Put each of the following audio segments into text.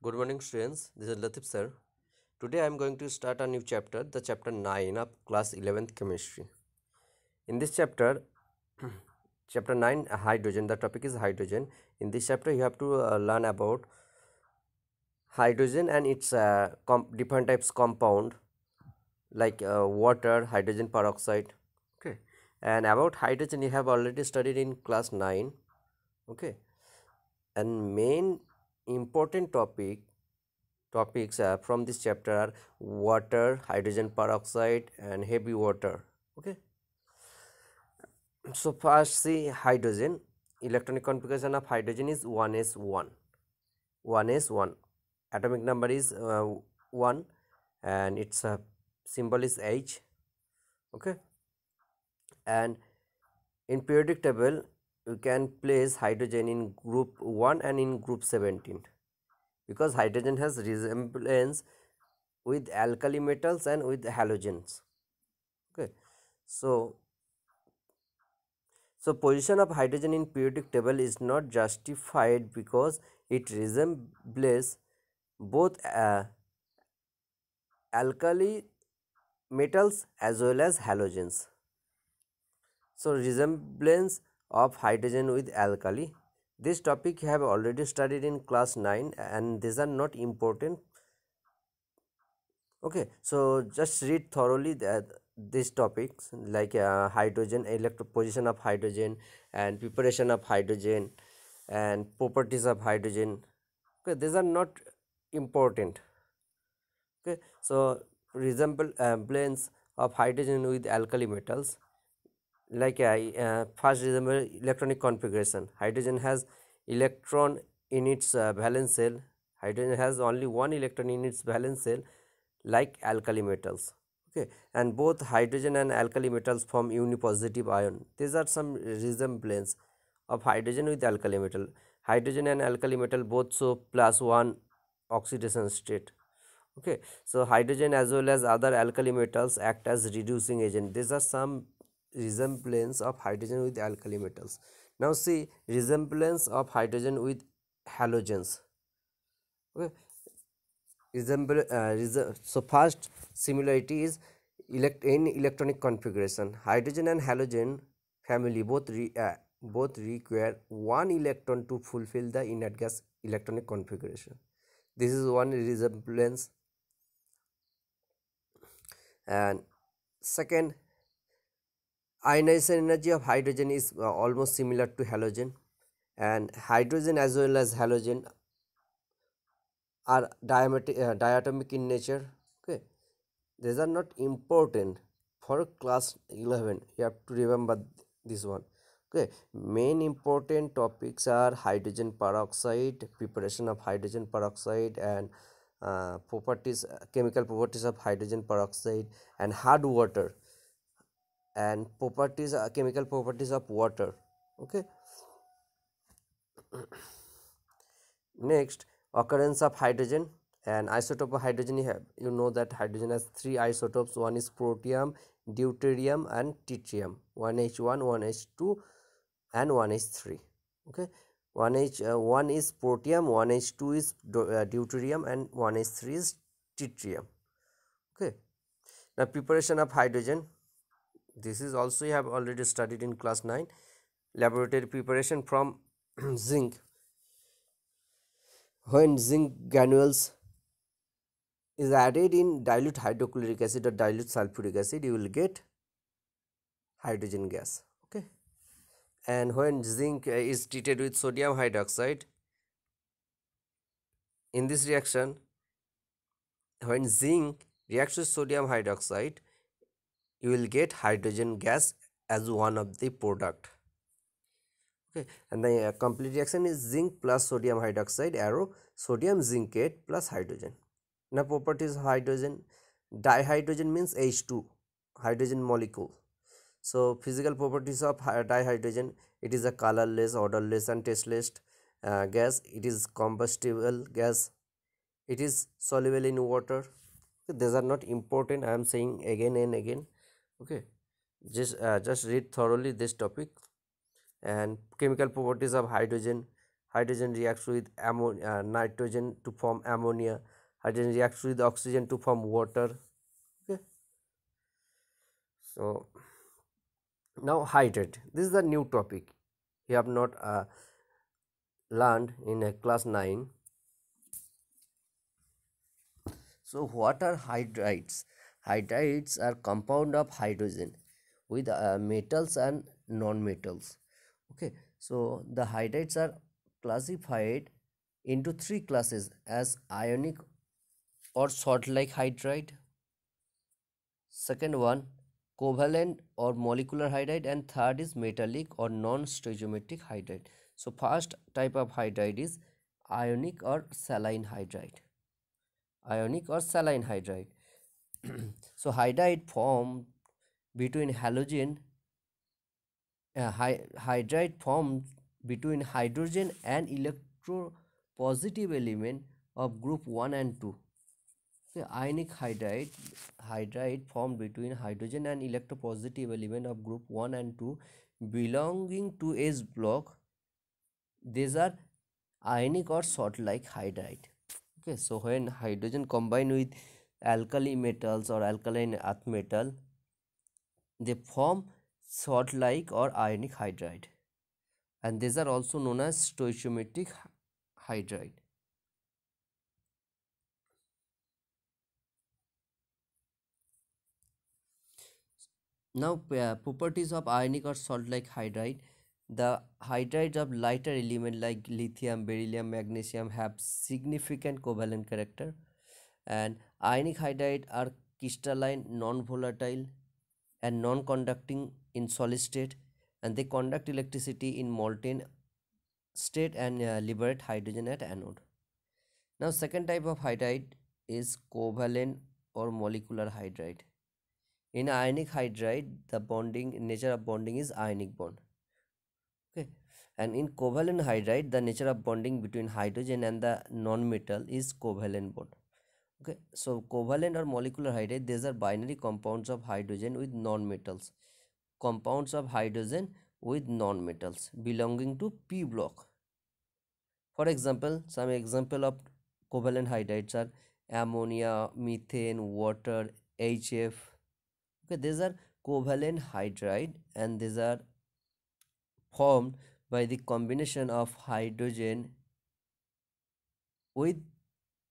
Good morning, students. This is Latif sir. Today I am going to start a new chapter, the chapter 9 of class 11th chemistry. In this chapter, chapter 9, hydrogen, the topic is hydrogen. In this chapter, you have to learn about hydrogen and its different types compound like water, hydrogen peroxide. Okay, and about hydrogen, you have already studied in class 9. Okay, and main important topics from this chapter are water, hydrogen peroxide, and heavy water. Okay, so first see hydrogen. Electronic configuration of hydrogen is 1s1. 1s1. Atomic number is 1, and its symbol is H. Okay, and in periodic table you can place hydrogen in group 1 and in group 17 because hydrogen has resemblance with alkali metals and with halogens. Okay, so position of hydrogen in periodic table is not justified because it resembles both alkali metals as well as halogens. So resemblance of hydrogen with alkali, this topic you have already studied in class 9 and these are not important. Okay, so just read thoroughly these topics like hydrogen, position of hydrogen and preparation of hydrogen and properties of hydrogen. Okay, these are not important. Okay, so resemblance of hydrogen with alkali metals, like first resemble electronic configuration. Hydrogen has electron in its valence shell. Hydrogen has only one electron in its valence shell like alkali metals. Okay, and both hydrogen and alkali metals form unipositive ion. These are some resemblance of hydrogen with alkali metal. Hydrogen and alkali metal both show +1 oxidation state. Okay, so hydrogen as well as other alkali metals act as reducing agent. These are some resemblance of hydrogen with alkali metals. Now see resemblance of hydrogen with halogens. Okay, so first similarity is in electronic configuration. Hydrogen and halogen family both require one electron to fulfill the inert gas electronic configuration. This is one resemblance. And second, ionization energy of hydrogen is almost similar to halogen, and hydrogen as well as halogen are diatomic in nature. Okay, these are not important for class 11. You have to remember this one. Okay, main important topics are hydrogen peroxide, preparation of hydrogen peroxide, and properties, chemical properties of hydrogen peroxide, and hard water, and properties, chemical properties of water. Okay, next, occurrence of hydrogen and isotope of hydrogen. You know that hydrogen has three isotopes. One is protium, deuterium, and tritium. 1H1, 1H2, and 1H3. Okay, 1 is protium, 1H2 is deuterium, and 1H3 is tritium. Okay, now preparation of hydrogen. This is also you have already studied in class 9. Laboratory preparation from zinc. When zinc granules is added in dilute hydrochloric acid or dilute sulfuric acid, you will get hydrogen gas. Okay, and when zinc is treated with sodium hydroxide, in this reaction, when zinc reacts with sodium hydroxide, you will get hydrogen gas as one of the product. Okay, and the complete reaction is zinc plus sodium hydroxide arrow sodium zincate plus hydrogen. Now properties of hydrogen. Dihydrogen means H2, hydrogen molecule. So physical properties of dihydrogen: it is a colorless, odorless, and tasteless gas. It is combustible gas. It is soluble in water. These are not important. I am saying again and again. Okay, just read thoroughly this topic. And chemical properties of hydrogen. hydrogen reacts with nitrogen to form ammonia, hydrogen reacts with oxygen to form water. Okay, so now hydrate, this is the new topic you have not learned in class 9. So what are hydrides? Hydrides are compound of hydrogen with metals and non-metals. Okay, so the hydrides are classified into three classes as ionic or salt-like hydride. Second one, covalent or molecular hydride, and third is metallic or non-stoichiometric hydride. So first type of hydride is ionic or saline hydride. Ionic or saline hydride. So hydride form between halogen hydride formed between hydrogen and electropositive element of group 1 and 2. The ionic hydride formed between hydrogen and electropositive element of group 1 and 2 belonging to S block. These are ionic or salt-like hydride. Okay, so when hydrogen combine with alkali metals or alkaline earth metal, they form salt-like or ionic hydride, and these are also known as stoichiometric hydride. Now, properties of ionic or salt-like hydride. The hydrides of lighter element like lithium, beryllium, magnesium have significant covalent character, and ionic hydride are crystalline, non-volatile, and non-conducting in solid state, and they conduct electricity in molten state and liberate hydrogen at anode. Now, second type of hydride is covalent or molecular hydride. In ionic hydride, the bonding nature of bonding is ionic bond. Okay, and in covalent hydride, the nature of bonding between hydrogen and the non-metal is covalent bond. Okay, so covalent or molecular hydride, these are binary compounds of hydrogen with non-metals. Compounds of hydrogen with non-metals belonging to p block. For example, some example of covalent hydrides are ammonia, methane, water, HF. Okay, these are covalent hydride, and these are formed by the combination of hydrogen with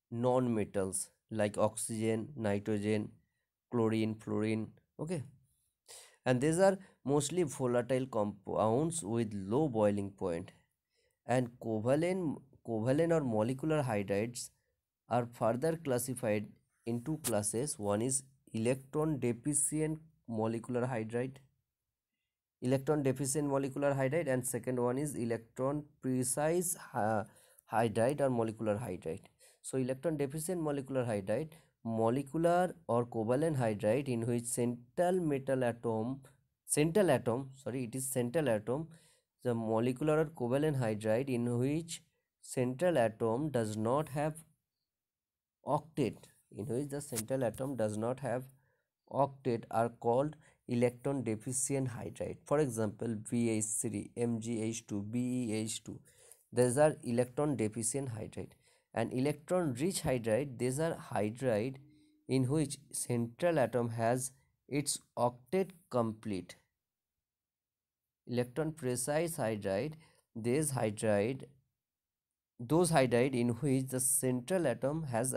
non-metals like oxygen, nitrogen, chlorine, fluorine. Okay, and these are mostly volatile compounds with low boiling point. And covalent or molecular hydrides are further classified in two classes. One is electron deficient molecular hydride, and second one is electron precise hydride or molecular hydride. So electron deficient molecular hydride, molecular or covalent hydride in which it is central atom. The molecular or covalent hydride in which central atom does not have octet, are called electron deficient hydride. For example, VH3, MgH2, BeH2, these are electron deficient hydride. And electron rich hydride, these are hydride in which central atom has its octet complete. Electron precise hydride, those hydride in which the central atom has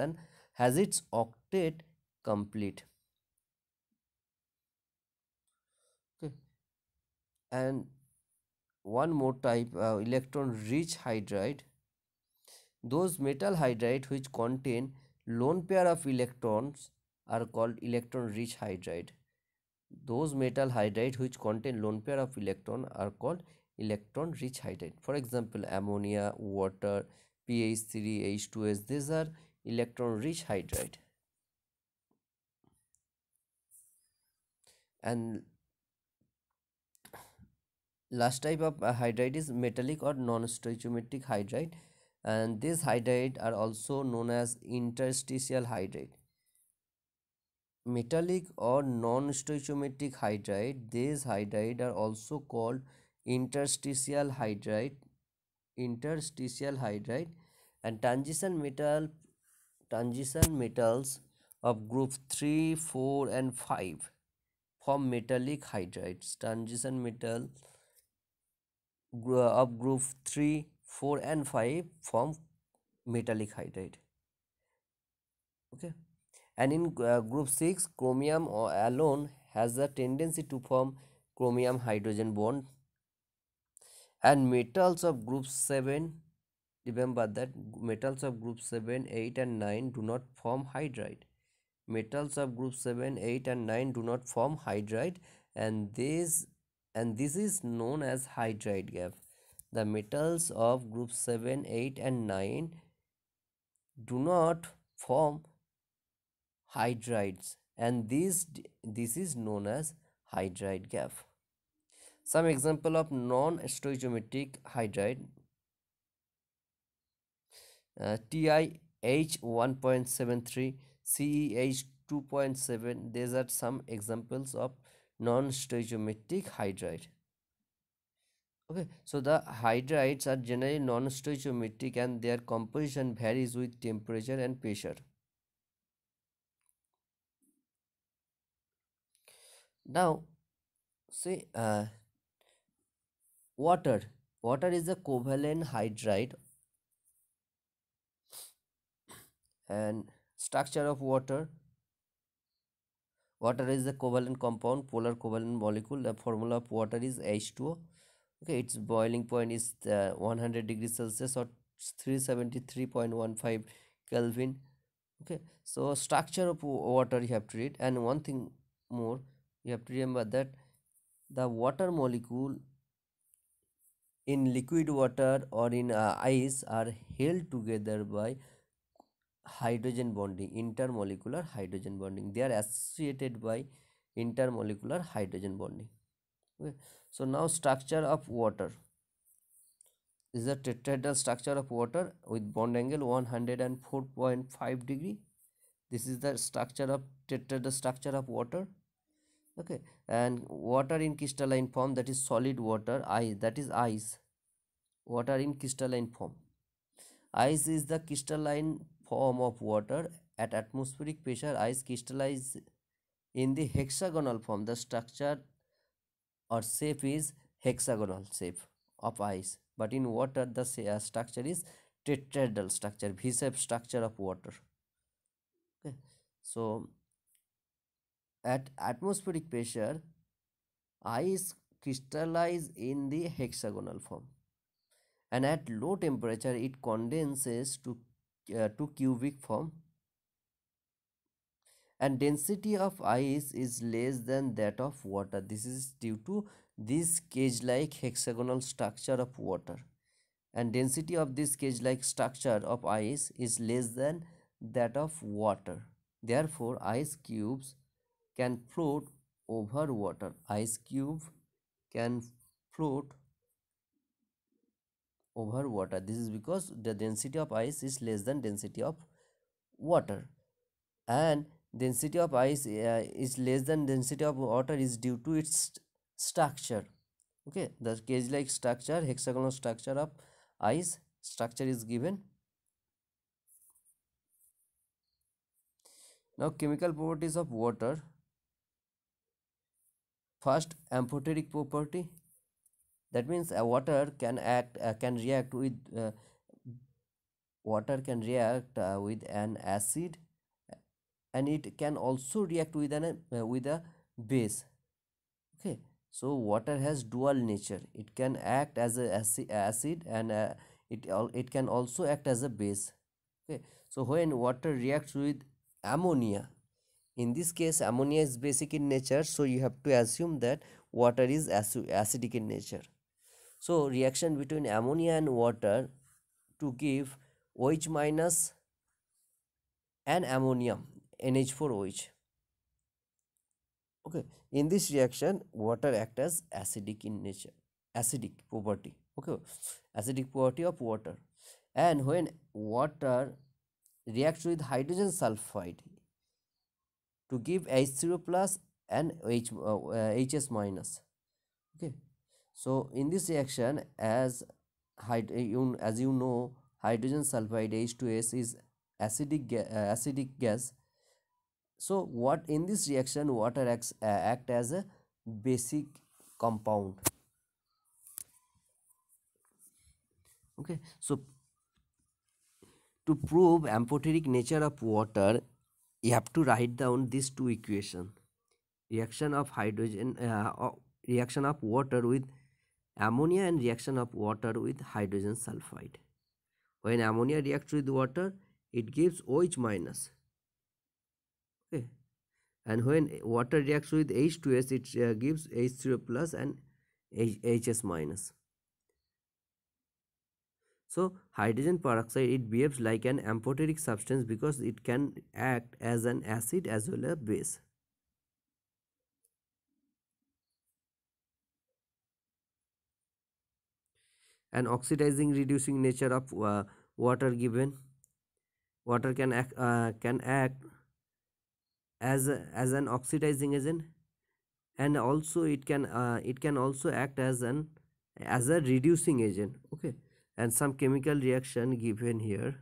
its octet complete. Okay, and one more type, electron rich hydride, those metal hydride which contain lone pair of electrons are called electron rich hydride. Those metal hydride which contain lone pair of electron are called electron rich hydride. For example, ammonia, water, PH3, H2S, these are electron rich hydride. And last type of hydride is metallic or non-stoichiometric hydride, and these hydride are also known as interstitial hydride. Metallic or non-stoichiometric hydride, these hydride are also called interstitial hydride, interstitial hydride, and transition metals of group 3, 4 and 5 form metallic hydrides. Transition metal of group 3, 4 and 5 form metallic hydride. Okay, and in group 6 chromium alone has a tendency to form chromium hydrogen bond, and metals of group 7, remember that metals of group 7, 8 and 9 do not form hydride. Metals of group 7, 8 and 9 do not form hydride, and this is known as hydride gap. The metals of group 7, 8 and 9 do not form hydrides, and this is known as hydride gap. Some example of non-stoichiometric hydride: TiH 1.73, CeH 2.7. These are some examples of non-stoichiometric hydride. Okay, so the hydrides are generally non-stoichiometric and their composition varies with temperature and pressure. Now, say water. Water is a covalent hydride, and structure of water. Water is a covalent compound, polar covalent molecule. The formula of water is H2O. Okay, its boiling point is 100 degrees Celsius or 373.15 Kelvin. Okay, so structure of water you have to read, and one thing more you have to remember that the water molecule in liquid water or in ice are held together by hydrogen bonding, intermolecular hydrogen bonding. They are associated by intermolecular hydrogen bonding. Okay, so now structure of water is a tetrahedral structure of water with bond angle 104.5 degree. This is the structure of tetrahedral structure of water. Okay, and water in crystalline form, that is solid water. Ice, that is ice. Water in crystalline form. Ice is the crystalline form of water. At atmospheric pressure, ice crystallizes in the hexagonal form. The structure or shape is hexagonal shape of ice, but in water the structure is tetrahedral structure, V-shaped structure of water. Okay, so at atmospheric pressure, ice crystallize in the hexagonal form, and at low temperature it condenses to cubic form, and density of ice is less than that of water. This is due to this cage-like hexagonal structure of water, and density of this cage-like structure of ice is less than that of water. Therefore, ice cubes can float over water. Ice cube can float over water. This is because the density of ice is less than density of water, and density of ice is less than density of water is due to its structure. Okay, the cage like structure, hexagonal structure of ice structure is given. Now chemical properties of water. First, amphoteric property, that means water can react with an acid, and it can also react with a base. Okay, so water has dual nature. It can act as a acid, and it can also act as a base. Okay, so when water reacts with ammonia, in this case ammonia is basic in nature, so you have to assume that water is acidic in nature. So reaction between ammonia and water to give OH minus and ammonium, NH4OH. Okay, in this reaction water act as acidic in nature, acidic property. Okay, acidic property of water. And when water reacts with hydrogen sulfide to give H0 plus and HS minus. Okay, so in this reaction, as as you know, hydrogen sulfide H2S is acidic gas. So what in this reaction water act as a basic compound. Okay, so to prove amphoteric nature of water, you have to write down these two equations. Reaction of reaction of water with ammonia and reaction of water with hydrogen sulfide. When ammonia reacts with water, it gives OH minus. Okay, and when water reacts with H2S, it gives H3O plus and HS minus. So hydrogen peroxide, it behaves like an amphoteric substance because it can act as an acid as well as base. An oxidizing reducing nature of water given. Water can act as an oxidizing agent, and also it can also act as a reducing agent. Okay, and some chemical reaction given here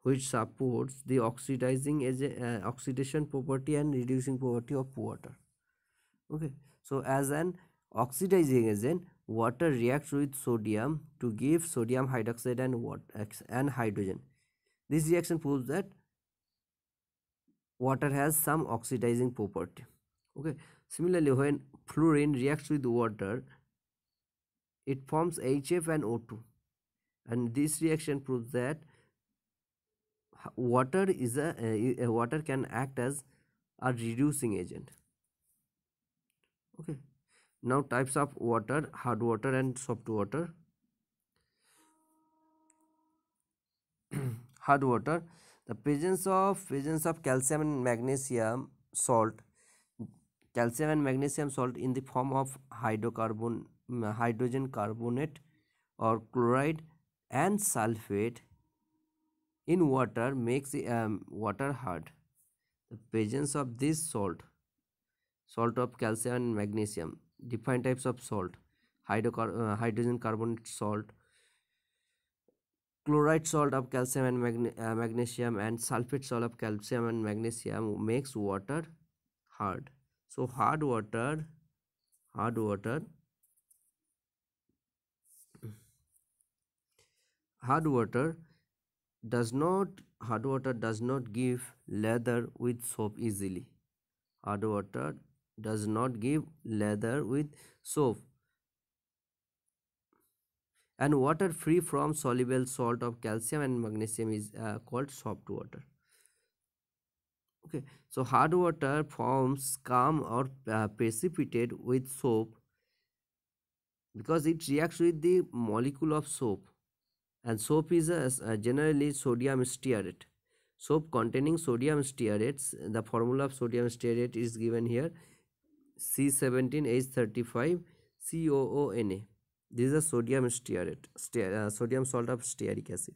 which supports the oxidizing agent, oxidation property and reducing property of water. Okay, so as an oxidizing agent, water reacts with sodium to give sodium hydroxide and hydrogen. This reaction proves that water has some oxidizing property. Okay, similarly, when fluorine reacts with water, it forms HF and O2, and this reaction proves that water can act as a reducing agent. Okay, now types of water: hard water and soft water. Hard water, the presence of calcium and magnesium salt, calcium and magnesium salt in the form of hydrogen carbonate or chloride and sulfate in water makes water hard. The presence of this salt of calcium and magnesium, different types of salt: hydrogen carbonate salt, chloride salt of calcium and magnesium, and sulfate salt of calcium and magnesium makes water hard. So hard water hard water hard water does not give lather with soap easily. Hard water does not give lather with soap, and water free from soluble salt of calcium and magnesium is called soft water. Okay, so hard water forms scum or precipitate with soap because it reacts with the molecule of soap, and soap is generally sodium stearate. Soap containing sodium stearates, the formula of sodium stearate is given here: C17H35 COONA. This is a sodium stearate, sodium salt of stearic acid.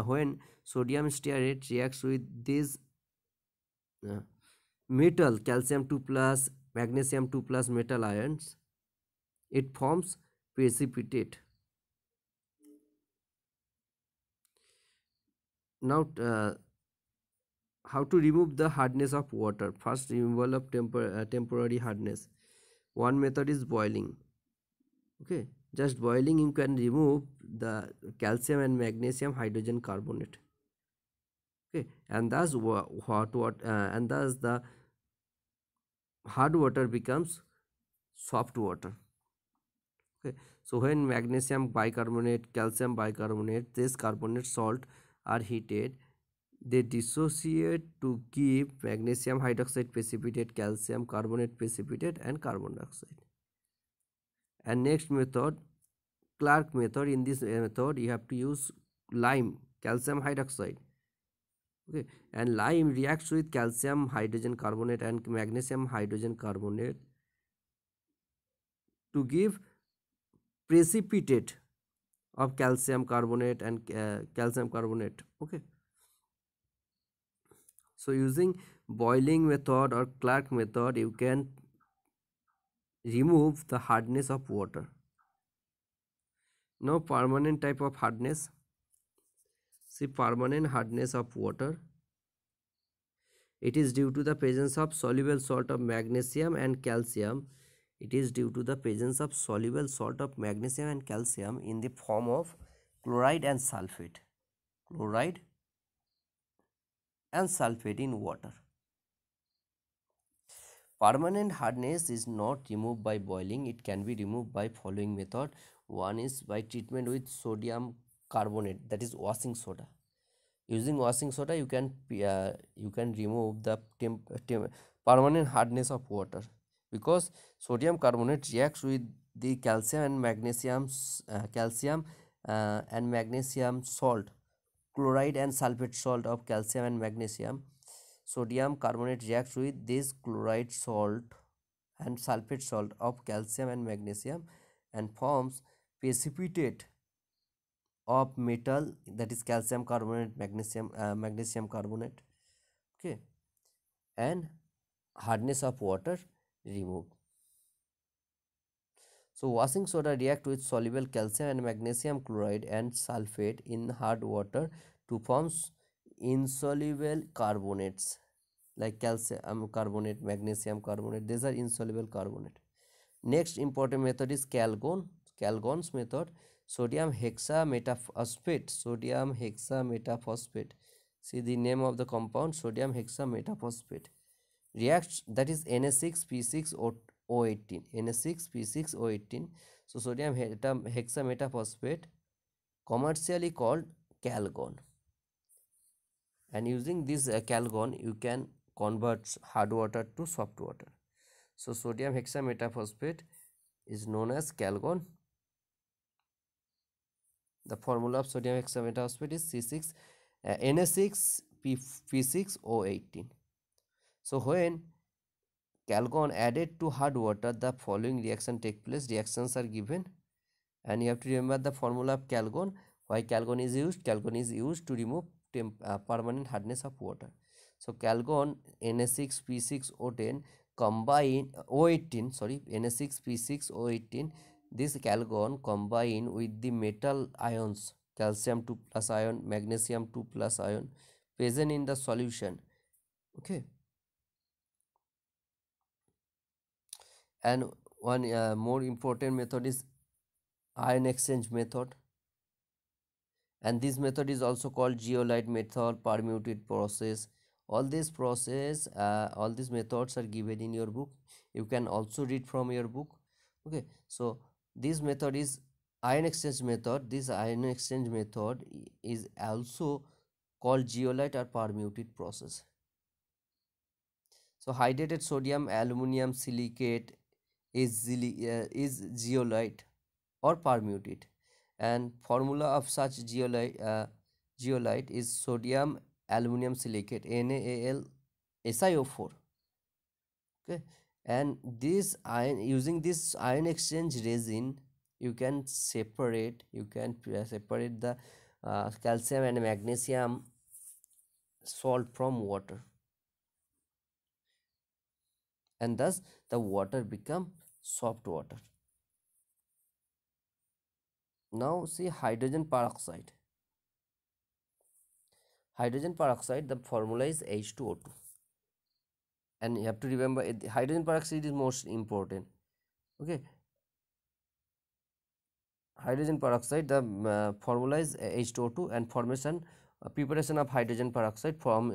When sodium stearate reacts with this uh, metal calcium 2 plus magnesium 2 plus metal ions, it forms precipitate. Now how to remove the hardness of water? First, removal of temporary hardness. One method is boiling. Okay, just boiling you can remove the calcium and magnesium hydrogen carbonate. Okay, and thus and thus the hard water becomes soft water. Okay, so when magnesium bicarbonate, calcium bicarbonate, this carbonate salt are heated, they dissociate to give magnesium hydroxide precipitate, calcium carbonate precipitate, and carbon dioxide. And next method, Clark method. In this method you have to use lime, calcium hydroxide. Okay, and lime reacts with calcium hydrogen carbonate and magnesium hydrogen carbonate to give precipitate of calcium carbonate and calcium carbonate. Okay, so using boiling method or Clark method, you can remove the hardness of water. Now permanent type of hardness. See, permanent hardness of water. It is due to the presence of soluble salt of magnesium and calcium. It is due to the presence of soluble salt of magnesium and calcium in the form of chloride and sulfate. Chloride and sulfate in water. Permanent hardness is not removed by boiling. It can be removed by following method. One is by treatment with sodium carbonate, that is washing soda. Using washing soda, you can remove the permanent hardness of water, because sodium carbonate reacts with the calcium and magnesium salt, chloride and sulfate salt of calcium and magnesium. Sodium carbonate reacts with this chloride salt and sulfate salt of calcium and magnesium and forms precipitate of metal, that is calcium carbonate, magnesium carbonate. Okay, and hardness of water removed. So washing soda react with soluble calcium and magnesium chloride and sulfate in hard water to form insoluble carbonates like calcium carbonate, magnesium carbonate. These are insoluble carbonate. Next important method is Calgon. Calgon's method. Sodium hexametaphosphate. Sodium hexametaphosphate. See the name of the compound, sodium hexametaphosphate. Reacts, that is Na6P6O18. Na6P6O18. So sodium hexametaphosphate, commercially called Calgon. And using this Calgon, you can convert hard water to soft water. So sodium hexametaphosphate is known as Calgon. The formula of sodium hexametaphosphate is Na6P6O18. So when Calgon added to hard water, the following reaction take place. Reactions are given, and you have to remember the formula of Calgon. Why Calgon is used? Calgon is used to remove permanent hardness of water. So Calgon Na6P6O10 combine O18, sorry, Na6P6O18. This Calgon combine with the metal ions, calcium 2 plus ion, magnesium 2 plus ion present in the solution. Okay, and one more important method is ion exchange method, and this method is also called zeolite method, permuted process. All these methods are given in your book. You can also read from your book. Okay, so this method is ion exchange method. This ion exchange method is also called zeolite or permuted process. So hydrated sodium aluminum silicate is zeolite or permuted, and formula of such zeolite is sodium aluminum silicate, NaAlSiO4. Okay, and this ion, using this ion exchange resin, you can separate the calcium and magnesium salt from water, and thus the water become soft water. Now see hydrogen peroxide. Hydrogen peroxide, the formula is H2O2, and you have to remember hydrogen peroxide is most important. Okay, hydrogen peroxide, the formula is H2O2, and preparation of hydrogen peroxide from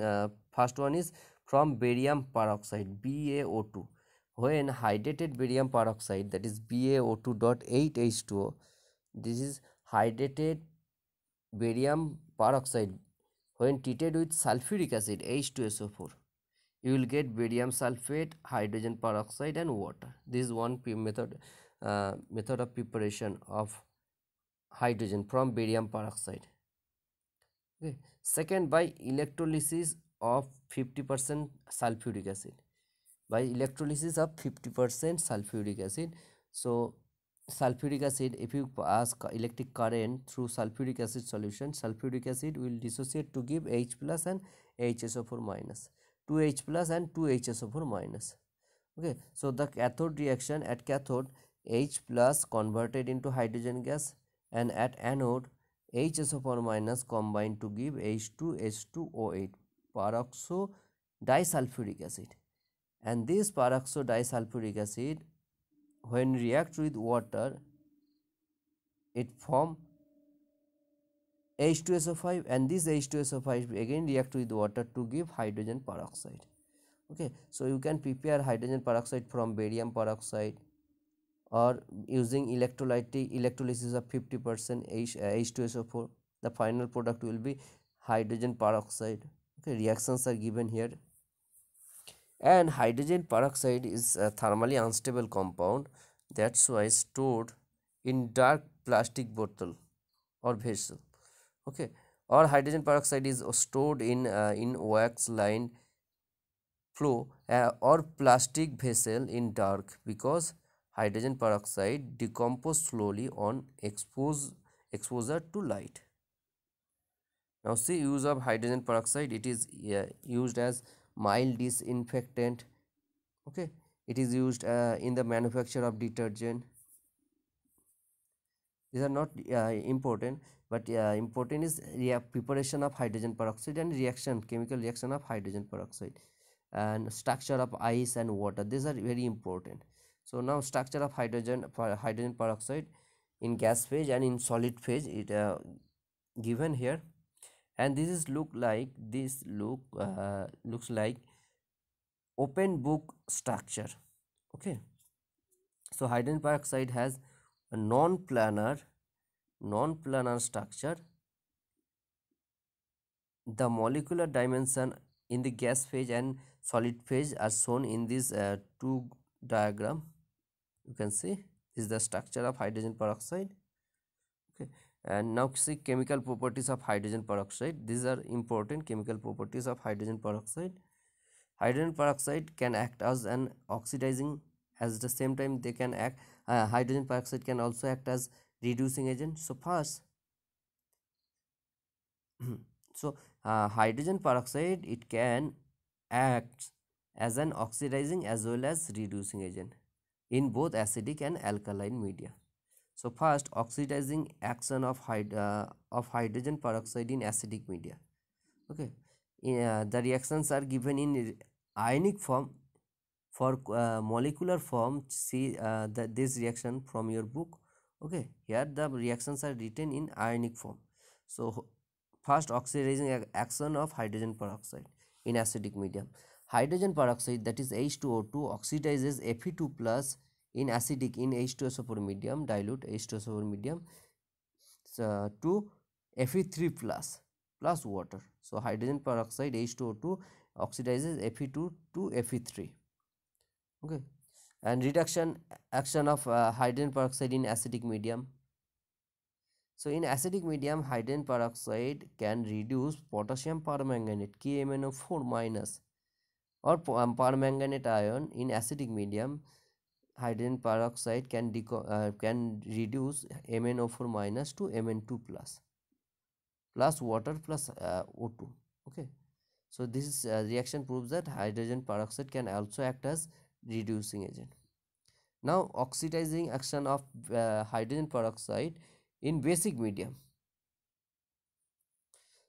first one is from barium peroxide, BaO2. When hydrated barium peroxide, that is BaO2.8H2O, this is hydrated barium peroxide, when treated with sulfuric acid H2SO4, you will get barium sulfate, hydrogen peroxide and water. This is one method of preparation of hydrogen from barium peroxide. Okay. Second, by electrolysis of 50% sulfuric acid. By electrolysis of 50% sulfuric acid. So sulfuric acid, if you pass electric current through sulfuric acid solution, sulfuric acid will dissociate to give H plus and HSO4 minus, 2H plus and 2HSO4 minus. Okay, so the cathode reaction, at cathode H plus converted into hydrogen gas and at anode HSO4 minus combine to give H2H2O8 peroxo disulfuric acid, and this peroxo disulfuric acid when react with water it form H2SO5, and this H2SO5 again react with water to give hydrogen peroxide. Okay, so you can prepare hydrogen peroxide from barium peroxide or using electrolysis of 50% H2SO4. The final product will be hydrogen peroxide. Okay, reactions are given here. And hydrogen peroxide is a thermally unstable compound, that's why stored in dark plastic bottle or vessel. Okay, or hydrogen peroxide is stored in wax lined flow or plastic vessel in dark, because hydrogen peroxide decompose slowly on exposure to light. Now see use of hydrogen peroxide. It is used as mild disinfectant. Okay, it is used in the manufacture of detergent. These are not important, but important is preparation of hydrogen peroxide and chemical reaction of hydrogen peroxide, and structure of ice and water. These are very important. So now structure of hydrogen peroxide in gas phase and in solid phase, it given here, and this is looks like open book structure. Okay, so hydrogen peroxide has a non-planar structure. The molecular dimension in the gas phase and solid phase are shown in this two diagram. You can see this is the structure of hydrogen peroxide. Okay, and now see chemical properties of hydrogen peroxide. These are important chemical properties of hydrogen peroxide. Hydrogen peroxide can act as an oxidizing, at the same time they can act hydrogen peroxide can also act as reducing agent. So first so hydrogen peroxide, it can act as an oxidizing as well as reducing agent in both acidic and alkaline media. So first, oxidizing action of hydrogen peroxide in acidic media. Okay, the reactions are given in ionic form. For molecular form, see this reaction from your book. Okay, here the reactions are written in ionic form. So first, oxidizing action of hydrogen peroxide in acidic medium. Hydrogen peroxide, that is H2O2, oxidizes Fe2 plus in acidic in H2SO4 medium, dilute H2SO4 medium, to Fe3 plus water. So hydrogen peroxide H2O2 oxidizes Fe2 to Fe3. Okay, and reduction action of hydrogen peroxide in acidic medium. So in acidic medium, hydrogen peroxide can reduce potassium permanganate KMnO4 minus or permanganate ion in acidic medium. Hydrogen peroxide can reduce MnO4 minus to Mn2 plus water plus O2. Okay, so this reaction proves that hydrogen peroxide can also act as reducing agent. Now oxidizing action of hydrogen peroxide in basic medium.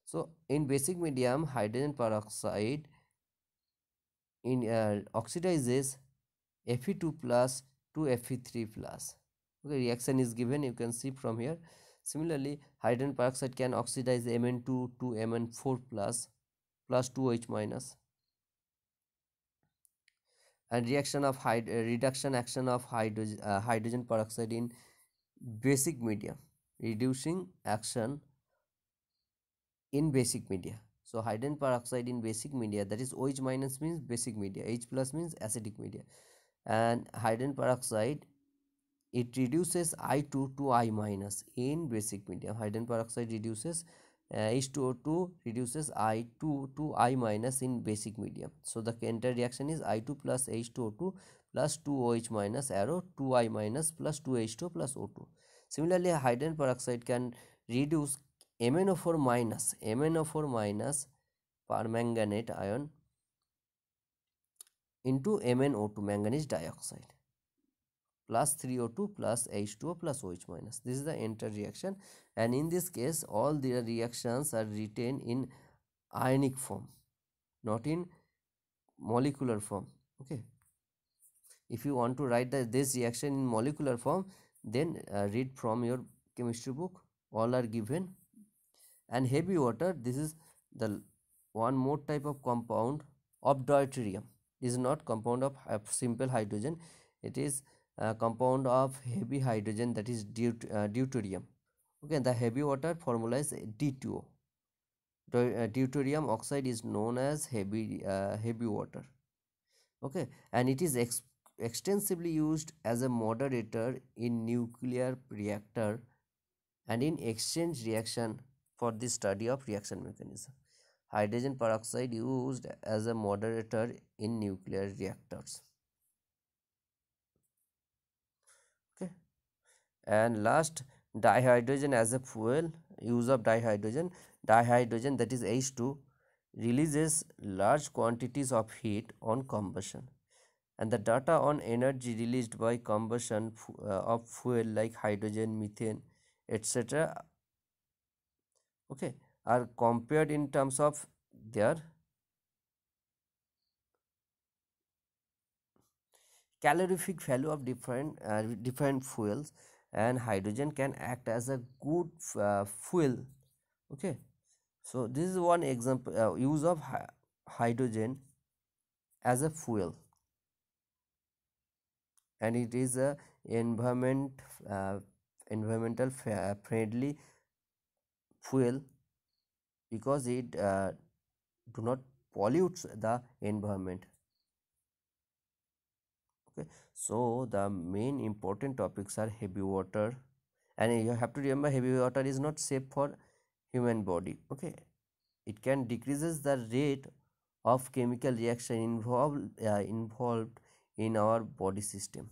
So in basic medium, hydrogen peroxide in oxidizes Fe2 plus to Fe3 plus. Okay, reaction is given, you can see from here. Similarly, hydrogen peroxide can oxidize Mn2 to Mn4 plus 2H minus. And reduction action of hydrogen peroxide in basic media, reducing action in basic media. So hydrogen peroxide in basic media, that is OH minus means basic media, H plus means acidic media, and hydrogen peroxide, it reduces I2 to I minus in basic medium. Hydrogen peroxide reduces H2O2 reduces I2 to I minus in basic medium. So the entire reaction is I2 plus H2O2 plus 2OH minus arrow 2I minus plus 2H2 plus O2. Similarly, hydrogen peroxide can reduce MnO4 minus permanganate ion into MnO2 manganese dioxide. plus 3O2 plus H2O plus OH minus. This is the entire reaction, and in this case all the reactions are written in ionic form, not in molecular form. Okay, if you want to write this reaction in molecular form, then read from your chemistry book, all are given. And heavy water, this is the one more type of compound of deuterium. This is not compound of simple hydrogen, it is a compound of heavy hydrogen, that is deuterium. Okay, the heavy water formula is D2O. Deuterium oxide is known as heavy water. Okay, and it is extensively used as a moderator in nuclear reactor and in exchange reaction for the study of reaction mechanism. Hydrogen peroxide used as a moderator in nuclear reactors. Okay, and last, dihydrogen as a fuel. Use of dihydrogen, that is H2, releases large quantities of heat on combustion, and the data on energy released by combustion of fuel like hydrogen, methane, etc., okay, are compared in terms of their calorific value of different fuels, and hydrogen can act as a good fuel. Okay, so this is one example, use of hydrogen as a fuel, and it is a uh, environmental friendly fuel because it do not pollutes the environment. Okay, so the main important topics are heavy water, and you have to remember heavy water is not safe for human body. Okay, it can decreases the rate of chemical reaction involved in our body system.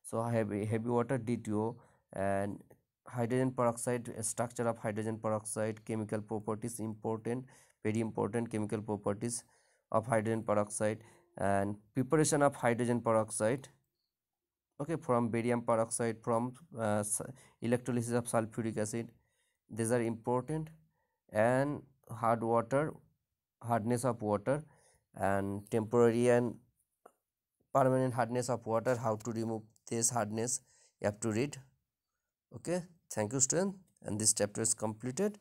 So heavy water D2O, and hydrogen peroxide, structure of hydrogen peroxide, chemical properties important, very important chemical properties of hydrogen peroxide, and preparation of hydrogen peroxide. Okay, from barium peroxide, from electrolysis of sulfuric acid, these are important. And hardness of water, and temporary and permanent hardness of water, how to remove this hardness, you have to read. Okay, thank you student, and this chapter is completed.